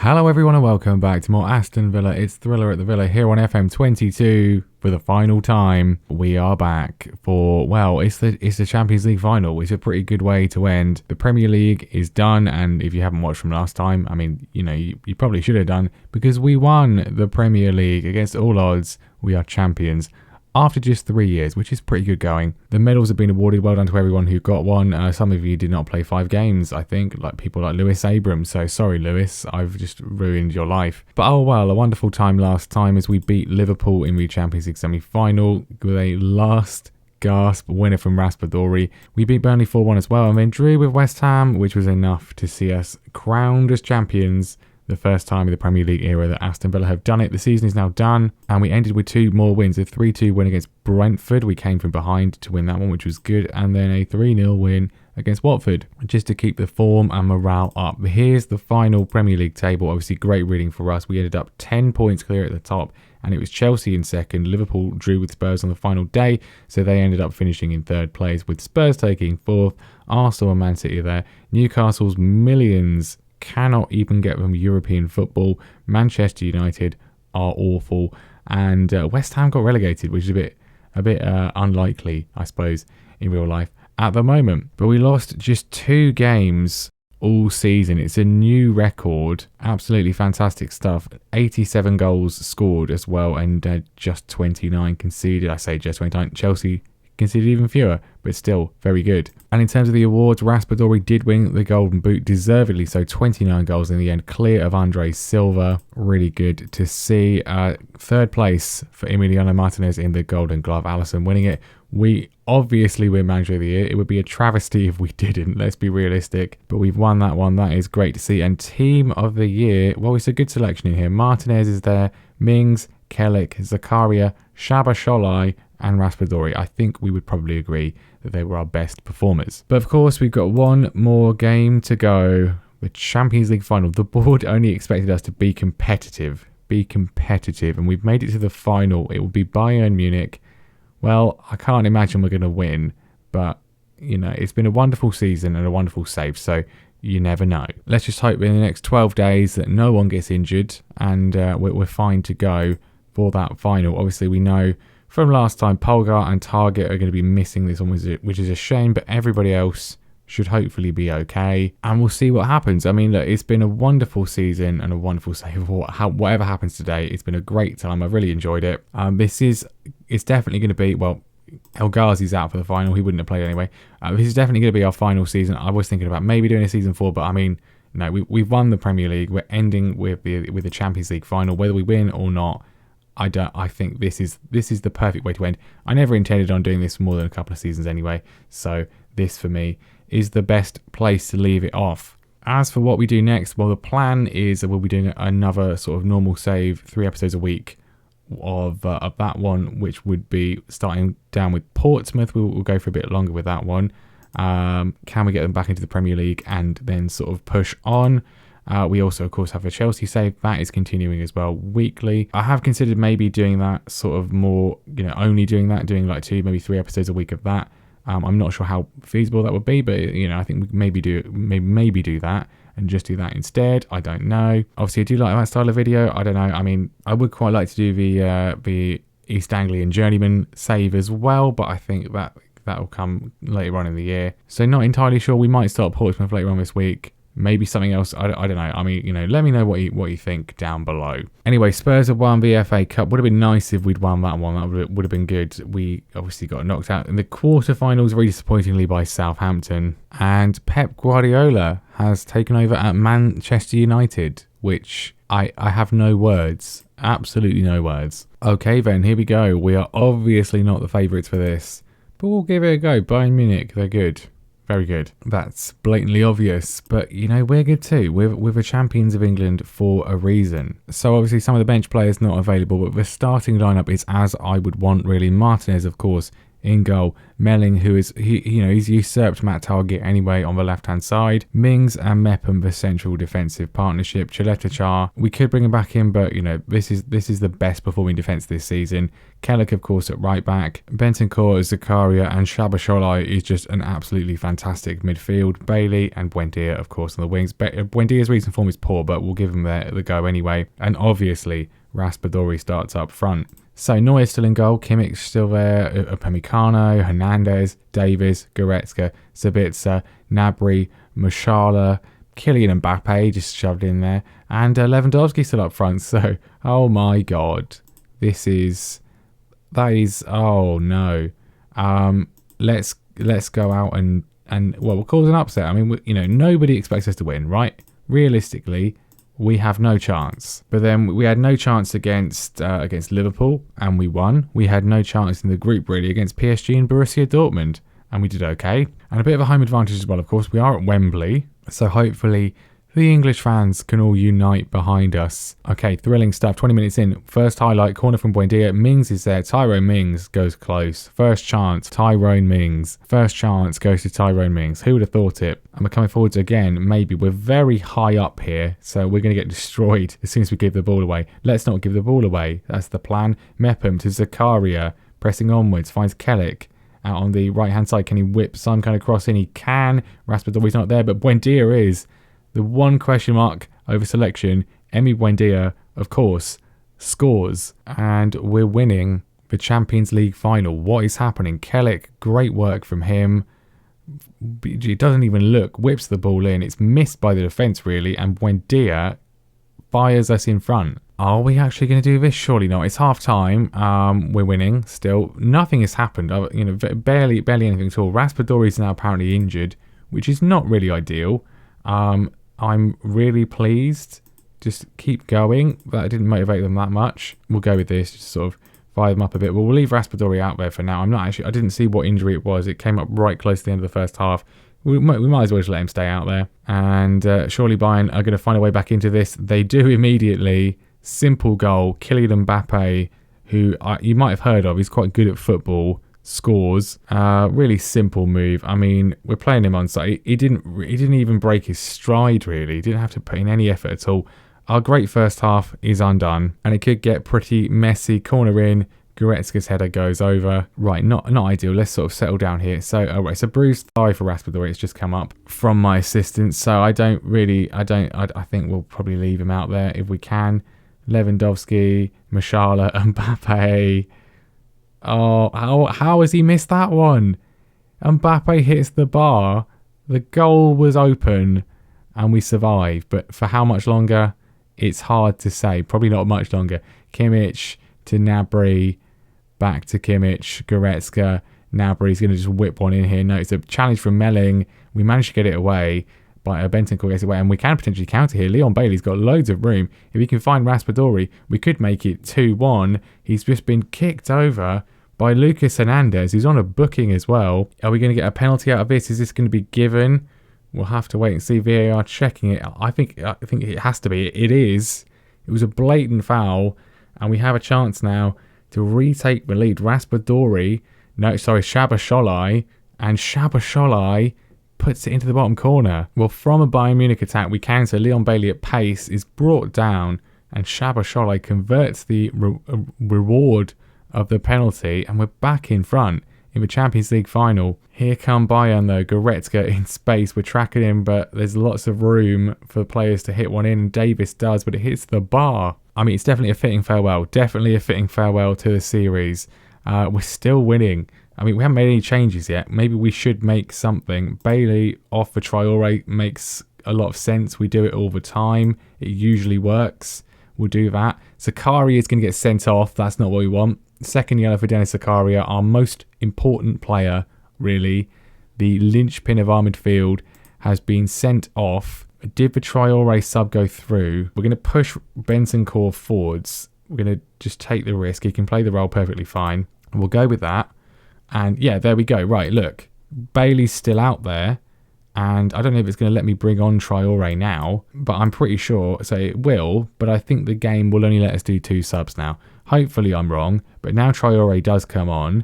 Hello everyone and welcome back to more Aston Villa. It's Thriller at the Villa here on FM22 for the final time. We are back for, well, it's the Champions League final. It's a pretty good way to end. The Premier League is done, and if you haven't watched from last time, I mean, you probably should have done, because we won the Premier League against all odds. We are champions after just 3 years, which is pretty good going. The medals have been awarded. Well done to everyone who got one. Some of you did not play 5 games, I think, like people like Lewis Abrams. So sorry, Lewis, I've just ruined your life. But oh well, a wonderful time last time as we beat Liverpool in the Champions League semi-final with a last gasp winner from Raspadori. We beat Burnley 4-1 as well, and then drew with West Ham, which was enough to see us crowned as champions. The first time in the Premier League era that Aston Villa have done it. The season is now done, and we ended with 2 more wins. A 3-2 win against Brentford. We came from behind to win that one, which was good. And then a 3-0 win against Watford, just to keep the form and morale up. Here's the final Premier League table. Obviously, great reading for us. We ended up 10 points clear at the top, and it was Chelsea in second. Liverpool drew with Spurs on the final day, so they ended up finishing in 3rd place, with Spurs taking 4th. Arsenal and Man City are there. Newcastle's millions cannot even get them European football. Manchester United are awful, and West Ham got relegated, which is a bit unlikely, I suppose, in real life at the moment. But we lost just 2 games all season. It's a new record. Absolutely fantastic stuff. 87 goals scored as well, and just 29 conceded. I say just 29. Chelsea conceded even fewer, but still very good. And in terms of the awards, Raspadori did win the Golden Boot, deservedly so. 29 goals in the end, clear of Andre Silva. Really good to see. 3rd place for Emiliano Martinez in the Golden Glove. Alisson winning it. We obviously win Manager of the Year. It would be a travesty if we didn't. Let's be realistic. But we've won that one. That is great to see. And Team of the Year, well, it's a good selection in here. Martinez is there. Mings, Kellick, Zakaria, Shaba Sholai, and Raspadori. I think we would probably agree that they were our best performers. But of course, we've got one more game to go. The Champions League final. The board only expected us to be competitive, and we've made it to the final. It will be Bayern Munich. Well, I can't imagine we're going to win, but it's been a wonderful season and a wonderful save, so you never know. Let's just hope in the next 12 days that no one gets injured, and we're fine to go for that final. Obviously, we know from last time, Polgar and Target are going to be missing this one, which is a shame, but everybody else should hopefully be okay, and we'll see what happens. I mean, look, it's been a wonderful season and a wonderful save. Whatever happens today, it's been a great time. I've really enjoyed it. It's definitely going to be, well, El Ghazi's out for the final. He wouldn't have played anyway. This is definitely going to be our final season. I was thinking about maybe doing a season 4, but I mean, no, we've won the Premier League. We're ending with the Champions League final, whether we win or not. I think this is the perfect way to end. I never intended on doing this for more than a couple of seasons anyway, so this for me is the best place to leave it off. As for what we do next, well, the plan is that we'll be doing another sort of normal save, 3 episodes a week of that one, which would be starting down with Portsmouth. We'll go for a bit longer with that one. Can we get them back into the Premier League and then sort of push on? We also, of course, have a Chelsea save. That is continuing as well weekly. I have considered maybe doing that sort of more, only doing like 2, maybe 3 episodes a week of that. I'm not sure how feasible that would be, but, I think we maybe do that and just do that instead. I don't know. Obviously, I do like that style of video. I don't know. I mean, I would quite like to do the East Anglian Journeyman save as well, but I think that will come later on in the year. So not entirely sure. We might start Portsmouth later on this week. Maybe something else. I don't know. I mean, let me know what you think down below. Anyway, Spurs have won the FA Cup. Would have been nice if we'd won that one. That would have been good. We obviously got knocked out in the quarterfinals, very disappointingly, by Southampton. And Pep Guardiola has taken over at Manchester United, which I have no words. Absolutely no words. Okay, then, here we go. We are obviously not the favourites for this, but we'll give it a go. Bayern Munich, they're good. Very good. That's blatantly obvious, but we're good too. We're the champions of England for a reason. So obviously some of the bench players not available, but the starting lineup is as I would want really. Martinez, of course, in goal. Melling, he's usurped Matt Targett anyway on the left-hand side. Mings and Mepham, the central defensive partnership. Chaleta-Char, we could bring him back in, but this is the best performing defence this season. Kellick, of course, at right back. Bentancur, Zakaria, and Shabasholai is just an absolutely fantastic midfield. Bailey and Buendia, of course, on the wings. Buendia's recent form is poor, but we'll give him the go anyway. And obviously, Raspadori starts up front. So Neuer's still in goal, Kimmich still there, Upamecano, Hernandez, Davies, Goretzka, Sabitzer, Gnabry, Musiala, Kylian Mbappe just shoved in there, and Lewandowski still up front. So, oh my God, oh no. Let's go out and we'll cause an upset. I mean, nobody expects us to win, right? Realistically, we have no chance. But then we had no chance against Liverpool, and we won. We had no chance in the group, really, against PSG and Borussia Dortmund, and we did okay. And a bit of a home advantage as well, of course. We are at Wembley, so hopefully the English fans can all unite behind us. Okay, thrilling stuff. 20 minutes in. First highlight, corner from Buendia. Mings is there. Tyrone Mings goes close. First chance, Tyrone Mings. First chance goes to Tyrone Mings. Who would have thought it? And we're coming forwards again. Maybe. We're very high up here, so we're going to get destroyed as soon as we give the ball away. Let's not give the ball away. That's the plan. Mepham to Zakaria. Pressing onwards. Finds Kellick out on the right-hand side. Can he whip some kind of cross in? He can. Raspadori's not there, but Buendia is. The one question mark over selection, Emi Buendia, of course, scores. And we're winning the Champions League final. What is happening? Kellick, great work from him. He doesn't even look, whips the ball in. It's missed by the defence, really. And Buendia fires us in front. Are we actually going to do this? Surely not. It's half time. We're winning still. Nothing has happened. Barely anything at all. Raspadori's now apparently injured, which is not really ideal. I'm really pleased. Just keep going. That didn't motivate them that much. We'll go with this, just sort of fire them up a bit. We'll leave Raspadori out there for now. I didn't see what injury it was. It came up right close to the end of the first half. We might as well just let him stay out there. And surely Bayern are going to find a way back into this. They do immediately. Simple goal. Kylian Mbappe, who you might have heard of. He's quite good at football. Scores. Really simple move. I mean, we're playing him on side. He didn't even break his stride, really. He didn't have to put in any effort at all. Our great first half is undone, and it could get pretty messy. Corner in. Goretzka's header goes over. Right, not ideal. Let's sort of settle down here. So, right, it's a bruised thigh for Raspadori. It's just come up from my assistant. So I think we'll probably leave him out there if we can. Lewandowski, Musiala, Mbappe. Oh, how has he missed that one? Mbappe hits the bar. The goal was open and we survived. But for how much longer? It's hard to say. Probably not much longer. Kimmich to Gnabry. Back to Kimmich. Goretzka. Gnabry's going to just whip one in here. No, it's a challenge from Melling. We managed to get it away. But Bentancur gets away. And we can potentially counter here. Leon Bailey's got loads of room. If he can find Raspadori, we could make it 2-1. He's just been kicked over by Lucas Hernandez, who's on a booking as well. Are we going to get a penalty out of this? Is this going to be given? We'll have to wait and see. VAR checking it. I think it has to be. It is. It was a blatant foul, and we have a chance now to retake the lead. Shabasholai, and Shabasholai puts it into the bottom corner. Well, from a Bayern Munich attack, we counter. Leon Bailey at pace is brought down, and Shabasholai converts the reward of the penalty, and we're back in front in the Champions League final. Here come Bayern though. Goretzka in space. We're tracking him, but there's lots of room for players to hit one in, and Davis does, but it hits the bar. I mean, it's definitely a fitting farewell. Definitely a fitting farewell to the series. We're still winning. I mean, we haven't made any changes yet. Maybe we should make something. Bailey off for Traore makes a lot of sense. We do it all the time. It usually works. We'll do that. Zakaria is going to get sent off. That's not what we want. Second yellow for Dennis Zakaria, our most important player, really. The linchpin of our midfield has been sent off. Did the Traore sub go through? We're going to push Bentancur forwards. We're going to just take the risk. He can play the role perfectly fine. We'll go with that. And yeah, there we go. Right, look. Bailey's still out there. And I don't know if it's going to let me bring on Traore now, but I'm pretty sure. So it will, but I think the game will only let us do 2 subs now. Hopefully I'm wrong, but now Traore does come on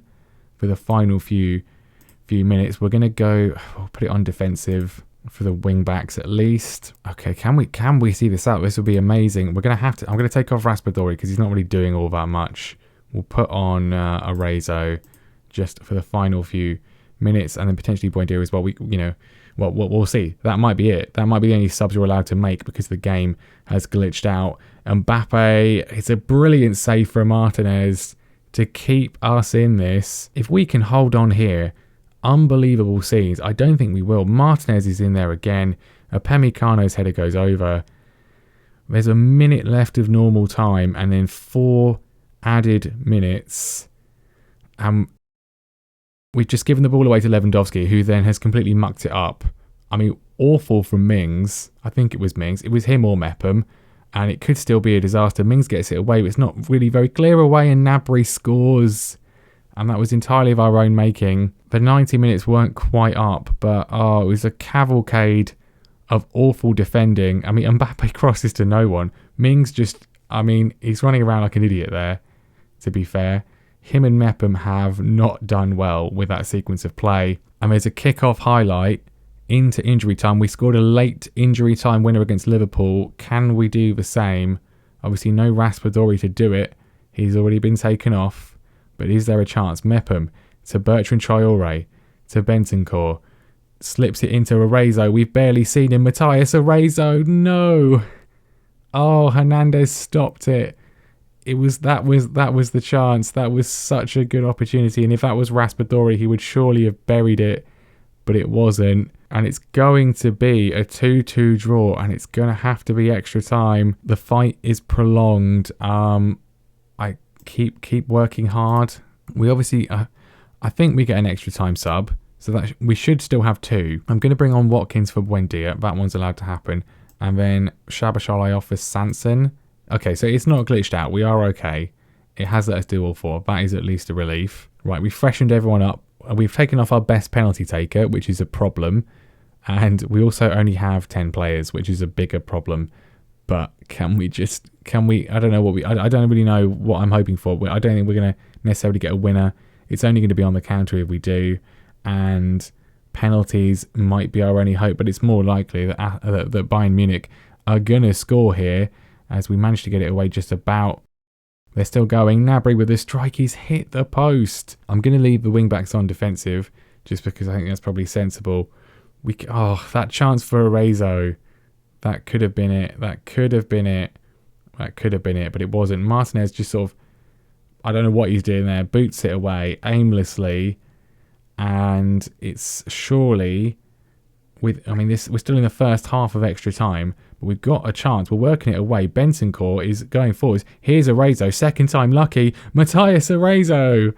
for the final few minutes. We're going to go, we'll put it on defensive for the wing backs at least. Okay, can we see this out? This will be amazing. I'm going to take off Raspadori because he's not really doing all that much. We'll put on Arezzo just for the final few minutes, and then potentially Buendia as well. We'll see. That might be it. That might be the only subs we're allowed to make because the game has glitched out. Mbappe, it's a brilliant save from Martinez to keep us in this. If we can hold on here, unbelievable scenes. I don't think we will. Martinez is in there again. Upamecano's header goes over. There's a minute left of normal time and then 4 added minutes. We've just given the ball away to Lewandowski, who then has completely mucked it up. I mean, awful from Mings. I think it was Mings. It was him or Mepham. And it could still be a disaster. Mings gets it away, but it's not really very clear away, and Gnabry scores. And that was entirely of our own making. The 90 minutes weren't quite up, but it was a cavalcade of awful defending. I mean, Mbappe crosses to no one. Mings he's running around like an idiot there, to be fair. Him and Mepham have not done well with that sequence of play. And there's a kick-off highlight into injury time. We scored a late injury time winner against Liverpool. Can we do the same? Obviously no Raspadori to do it. He's already been taken off. But is there a chance? Mepham to Bertrand Traore to Bentancur. Slips it into Arezzo. We've barely seen him. Matthias Arezzo. No. Oh, Hernandez stopped it. That was the chance. That was such a good opportunity. And if that was Raspadori, he would surely have buried it. But it wasn't. And it's going to be a 2-2 draw. And it's going to have to be extra time. The fight is prolonged. I keep working hard. We obviously, I think we get an extra time sub. So that we should still have 2. I'm going to bring on Watkins for Buendia. That one's allowed to happen. And then Shabashal off for Sanson. Okay, so it's not glitched out. We are okay. It has let us do all 4. That is at least a relief. Right, we've freshened everyone up. We've taken off our best penalty taker, which is a problem. And we also only have 10 players, which is a bigger problem. But I don't know I don't really know what I'm hoping for. I don't think we're going to necessarily get a winner. It's only going to be on the counter if we do. And penalties might be our only hope, but it's more likely that Bayern Munich are going to score here, as we managed to get it away just about. They're still going. Gnabry with a strike. He's hit the post. I'm going to leave the wing-backs on defensive just because I think that's probably sensible. That chance for Arezzo. That could have been it. That could have been it. But it wasn't. Martinez just sort of, I don't know what he's doing there, boots it away aimlessly. And it's surely, we're still in the first half of extra time, but we've got a chance. We're working it away. Bentancur is going forwards. Here's Arezzo, second time lucky. Matthias Arezzo.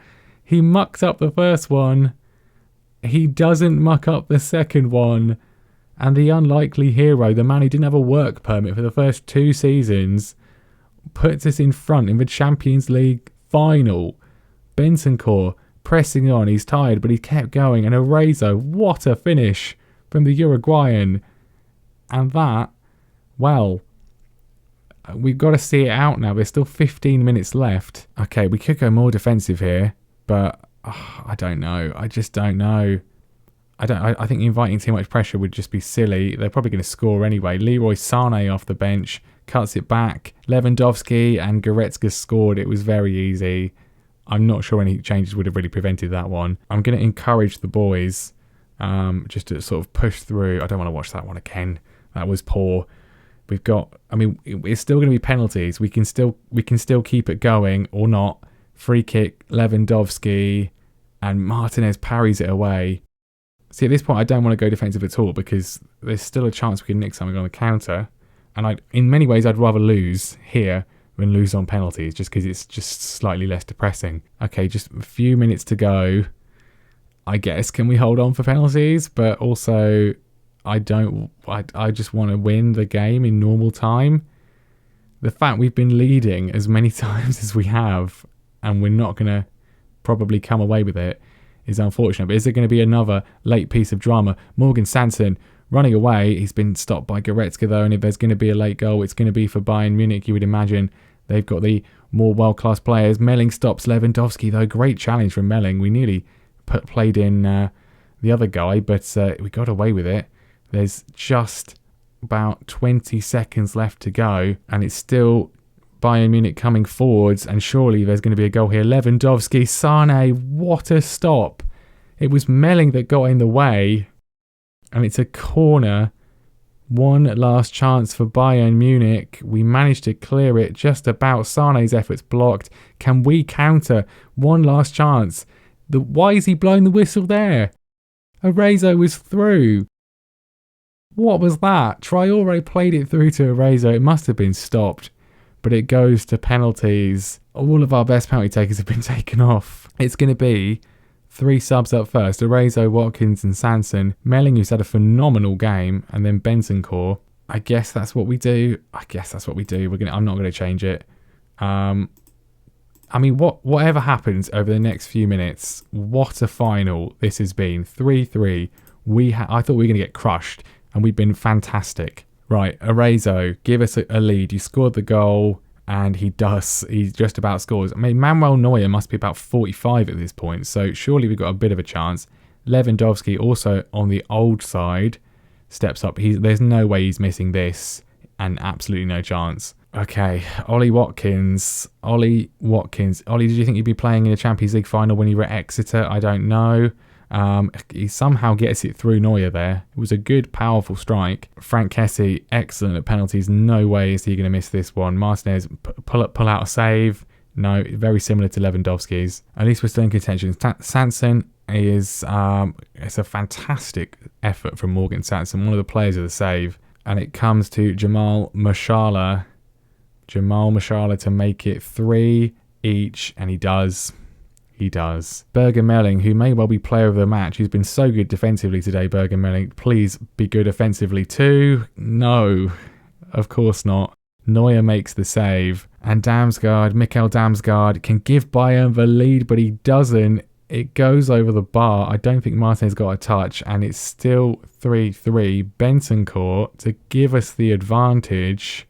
He mucked up the first one. He doesn't muck up the second one. And the unlikely hero, the man who didn't have a work permit for the first 2 seasons, puts us in front in the Champions League final. Bentancur pressing on. He's tired, but he kept going. And Arezzo, what a finish from the Uruguayan. And that, well, we've got to see it out now. There's still 15 minutes left. Okay, we could go more defensive here, but I don't know. I just don't know. I think inviting too much pressure would just be silly. They're probably going to score anyway. Leroy Sané off the bench, cuts it back. Lewandowski and Goretzka scored. It was very easy. I'm not sure any changes would have really prevented that one. I'm going to encourage the boys just to sort of push through. I don't want to watch that one again. That was poor. We've got, it's still going to be penalties. We can still keep it going or not. Free kick, Lewandowski, and Martinez parries it away. See, at this point, I don't want to go defensive at all because there's still a chance we can nick something on the counter. And in many ways, I'd rather lose here than lose on penalties just because it's just slightly less depressing. Okay, just a few minutes to go. I guess, can we hold on for penalties? But also, I just want to win the game in normal time. The fact we've been leading as many times as we have and we're not going to probably come away with it is unfortunate. But is there going to be another late piece of drama? Morgan Sanson running away. He's been stopped by Goretzka though, and if there's going to be a late goal, it's going to be for Bayern Munich, you would imagine. They've got the more world-class players. Melling stops Lewandowski, though. Great challenge from Melling. We nearly played in the other guy, but we got away with it. There's just about 20 seconds left to go, and it's still Bayern Munich coming forwards, and surely there's going to be a goal here. Lewandowski, Sane, what a stop. It was Melling that got in the way, and it's a corner. One last chance for Bayern Munich. We managed to clear it just about. Sane's efforts blocked. Can we counter? One last chance. Why is he blowing the whistle there? Arezzo was through. What was that? Traore played it through to Arezzo. It must have been stopped, but it goes to penalties. All of our best penalty takers have been taken off. It's going to be 3 subs up first. Arezzo, Watkins and Sanson. Melling, who's had a phenomenal game, and then Bentancur. I guess that's what we do. I'm not going to change it. I mean, whatever happens over the next few minutes, what a final this has been. 3-3. I thought we were going to get crushed, and we've been fantastic. Right, Arezzo, give us a lead. You scored the goal, and he does. He just about scores. I mean, Manuel Neuer must be about 45 at this point, so surely we've got a bit of a chance. Lewandowski, also on the old side, steps up. There's no way he's missing this, and absolutely no chance. Okay, Ollie Watkins. Ollie, did you think you'd be playing in a Champions League final when you were at Exeter? I don't know. He somehow gets it through Neuer there. It was a good, powerful strike. Frank Kessie, excellent at penalties. No way is he going to miss this one. Martinez, pull out a save. No, very similar to Lewandowski's. At least we're still in contention. Sanson is, it's a fantastic effort from Morgan Sanson, one of the players of the save. And it comes to Jamal Musiala. To make it 3 each, and he does. Berger Melling, who may well be player of the match. He's been so good defensively today, Berger Melling. Please be good offensively too. No, of course not. Neuer makes the save. And Mikael Damsgaard can give Bayern the lead, but he doesn't. It goes over the bar. I don't think Martinez got a touch, and it's still 3-3. Bentancur to give us the advantage,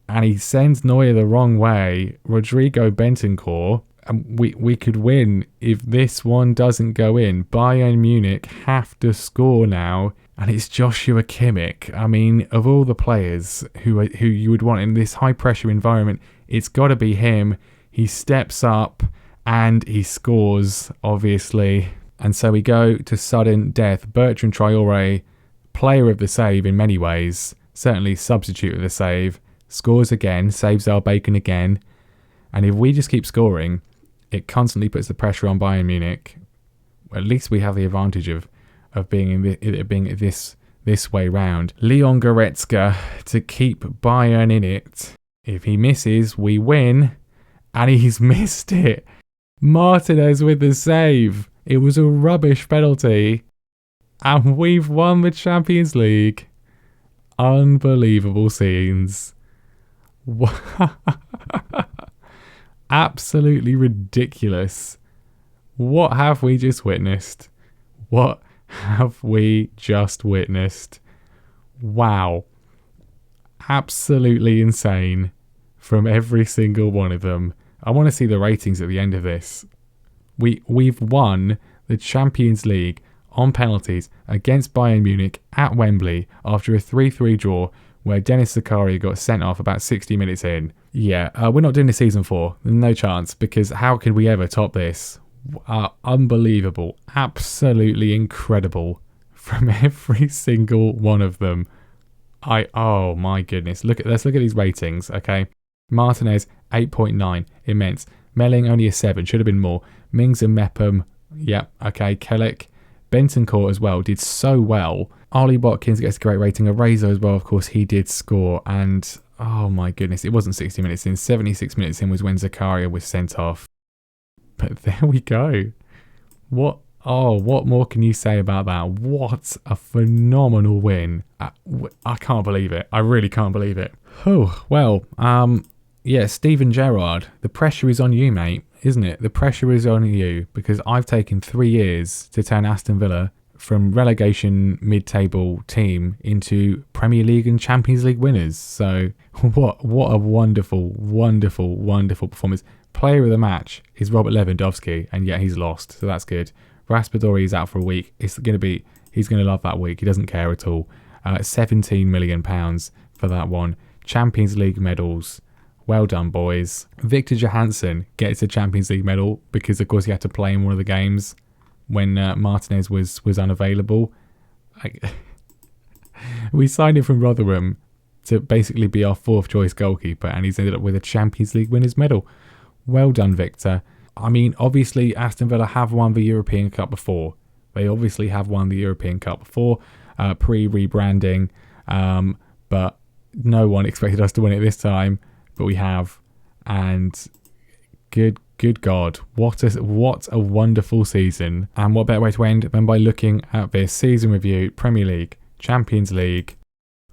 and he sends Neuer the wrong way. Rodrigo Bentancur. We could win if this one doesn't go in. Bayern Munich have to score now, and it's Joshua Kimmich. I mean, of all the players who you would want in this high pressure environment, it's got to be him. He steps up and he scores, obviously. And so we go to sudden death. Bertrand Traore, player of the save in many ways, certainly substitute of the save, scores again, saves our bacon again. And if we just keep scoring, it constantly puts the pressure on Bayern Munich. At least we have the advantage of being this way round. Leon Goretzka to keep Bayern in it. If he misses, we win, and he's missed it. Martinez with the save. It was a rubbish penalty, and we've won the Champions League. Unbelievable scenes. Absolutely ridiculous. What have we just witnessed? Wow. Absolutely insane from every single one of them. I want to see the ratings at the end of this. We've won the Champions League on penalties against Bayern Munich at Wembley after a 3-3 draw, where Dennis Zakaria got sent off about 60 minutes in. Yeah, we're not doing the season 4. No chance, because how could we ever top this? Unbelievable. Absolutely incredible from every single one of them. Oh my goodness. Let's look at these ratings, okay? Martinez, 8.9. Immense. Melling, only a 7. Should have been more. Mings and Mepham, yep, okay. Kelleck. Bentancur as well did so well. Ollie Watkins gets a great rating. Arezzo as well, of course, he did score. And oh my goodness, it wasn't 60 minutes in. 76 minutes in was when Zakaria was sent off. But there we go. What more can you say about that? What a phenomenal win. I can't believe it. I really can't believe it. Oh, well, yeah, Steven Gerrard, the pressure is on you, mate, isn't it? The pressure is on you, because I've taken 3 years to turn Aston Villa from relegation mid-table team into Premier League and Champions League winners. So what a wonderful, wonderful, wonderful performance. Player of the match is Robert Lewandowski, and yet he's lost, so that's good. Raspadori is out for a week. He's going to love that week. He doesn't care at all. £17 million for that one. Champions League medals. Well done, boys. Victor Johansson gets a Champions League medal because, of course, he had to play in one of the games when Martinez was unavailable. We signed him from Rotherham to basically be our fourth choice goalkeeper, and he's ended up with a Champions League winners medal. Well done, Victor. I mean, obviously, Aston Villa have won the European Cup before. They obviously have won the European Cup before, pre-rebranding, but no one expected us to win it this time, but we have. And good God, what a wonderful season. And what better way to end than by looking at this season review, Premier League, Champions League.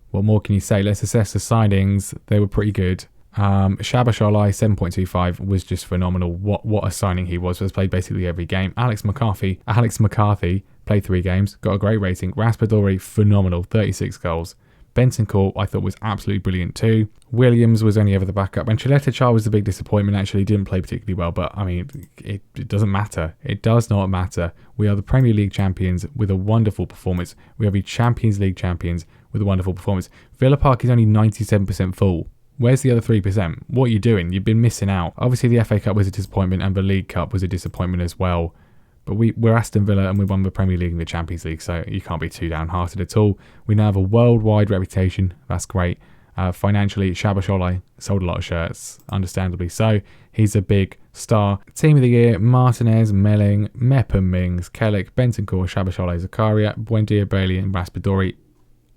What more can you say? Let's assess the signings. They were pretty good. Shabashali 7.25 was just phenomenal. What a signing he was. Played basically every game. Alex McCarthy played 3 games, got a great rating. Raspadori, phenomenal, 36 goals. Bentancur, I thought, was absolutely brilliant too. Williams was only ever the backup, and Chileta was the big disappointment. Actually, didn't play particularly well, but I mean, it doesn't matter. It does not matter. We are the Premier League champions with a wonderful performance. We are the Champions League champions with a wonderful performance. Villa Park is only 97% full. Where's the other 3%? What are you doing? You've been missing out. Obviously, the FA Cup was a disappointment, and the League Cup was a disappointment as well. But we're Aston Villa, and we won the Premier League and the Champions League, so you can't be too downhearted at all. We now have a worldwide reputation. That's great. Financially, Shabasholi sold a lot of shirts, understandably so. He's a big star. Team of the year, Martinez, Melling, Mepham, Mings, Kellick, Bentancur, Shabasholi, Zakaria, Buendia, Bailey and Raspadori.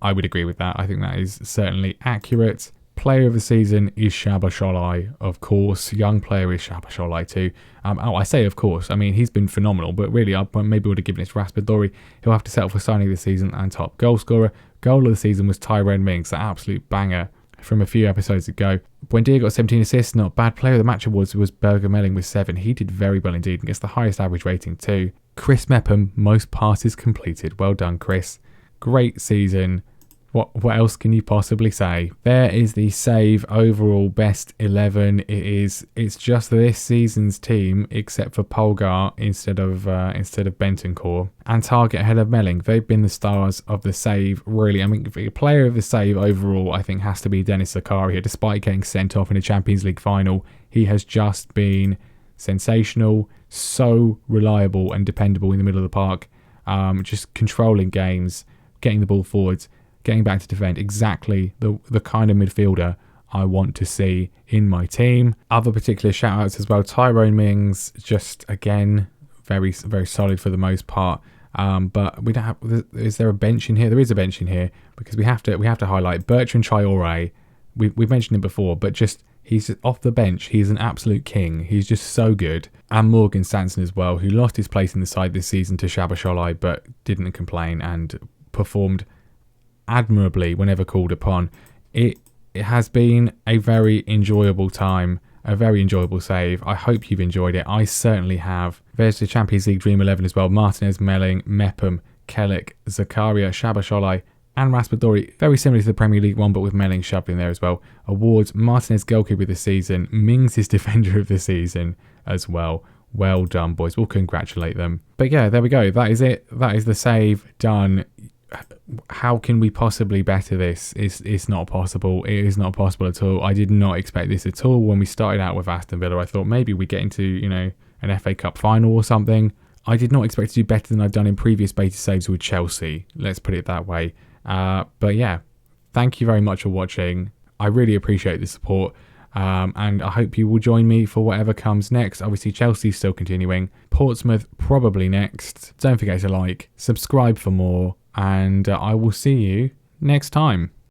I would agree with that. I think that is certainly accurate. Player of the season is Shabasholi, of course. Young player is Shabasholi too. I say of course. I mean, he's been phenomenal, but really I maybe would have given it to Raspadori. He'll have to settle for signing this season and top goal scorer. Goal of the season was Tyrone Mings, that absolute banger from a few episodes ago. Buendia got 17 assists, not bad. Player of the match awards was Berger Melling with 7. He did very well indeed and gets the highest average rating too. Chris Mepham, most passes completed. Well done, Chris. Great season. What else can you possibly say? There is the save overall best 11. It's just this season's team except for Polgar instead of Bentancur and Target ahead of Melling. They've been the stars of the save, really. I mean, the player of the save overall, I think, has to be Dennis Zakaria. Despite getting sent off in a Champions League final, he has just been sensational, so reliable and dependable in the middle of the park, just controlling games, getting the ball forwards, getting back to defend. Exactly the kind of midfielder I want to see in my team. Other particular shout outs as well. Tyrone Mings, just again, very, very solid for the most part. But we don't have, is there a bench in here? There is a bench in here because we have to highlight Bertrand Traore. We've mentioned him before, but just he's off the bench. He's an absolute king. He's just so good. And Morgan Sanson as well, who lost his place in the side this season to Shabasholi, but didn't complain and performed admirably whenever called upon. It has been a very enjoyable time, a very enjoyable save. I hope you've enjoyed it. I certainly have. There's the Champions League Dream 11 as well. Martinez, Melling, Mepham, Kellick, Zakaria, Shabasholi and Raspadori. Very similar to the Premier League one, but with Melling shoved in there as well. Awards: Martinez goalkeeper of the season, Mings is defender of the season as well. Well done, boys. We'll congratulate them. But yeah, there we go. That is it. That is the save done. How can we possibly better this? It's not possible. It is not possible at all. I did not expect this at all when we started out with Aston Villa. I thought maybe we get into, an FA Cup final or something. I did not expect to do better than I've done in previous beta saves with Chelsea. Let's put it that way. But yeah, thank you very much for watching. I really appreciate the support. And I hope you will join me for whatever comes next. Obviously, Chelsea's still continuing. Portsmouth probably next. Don't forget to like, subscribe for more. And I will see you next time.